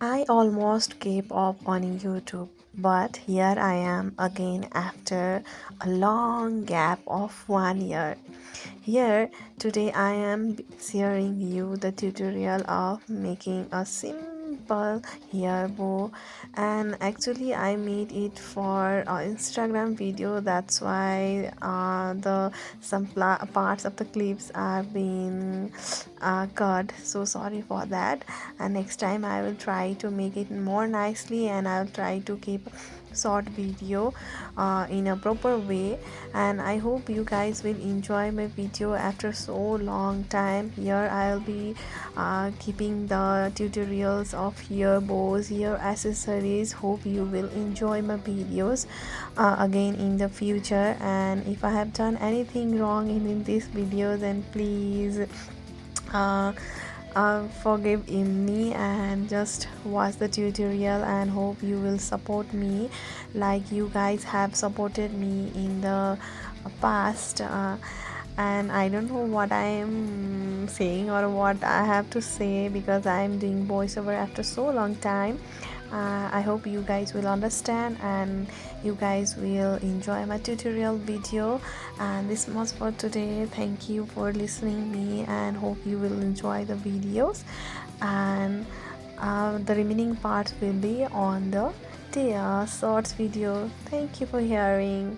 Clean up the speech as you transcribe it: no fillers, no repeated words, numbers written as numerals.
I almost gave up on YouTube, but here I am again after a long gap of 1 year. Here today I am sharing you the tutorial of making a simple hair bow, and actually I made it for Instagram video. That's why the some parts of the clips are being cut, so sorry for that. And next time I will try to make it more nicely, and I'll try to keep short video in a proper way. And I hope you guys will enjoy my video after so long time. Here I'll be keeping the tutorials of hair bows, hair accessories. Hope you will enjoy my videos again in the future. And if I have done anything wrong in this video, then please uh, forgive in me and just watch the tutorial, and hope you will support me like you guys have supported me in the past. And I don't know what I am saying or what I have to say, because I am doing voiceover after so long time. I hope you guys will understand, and you guys will enjoy my tutorial video. And this was for today. Thank you for listening me, and hope you will enjoy the videos. And the remaining parts will be on the shorts video. Thank you for hearing.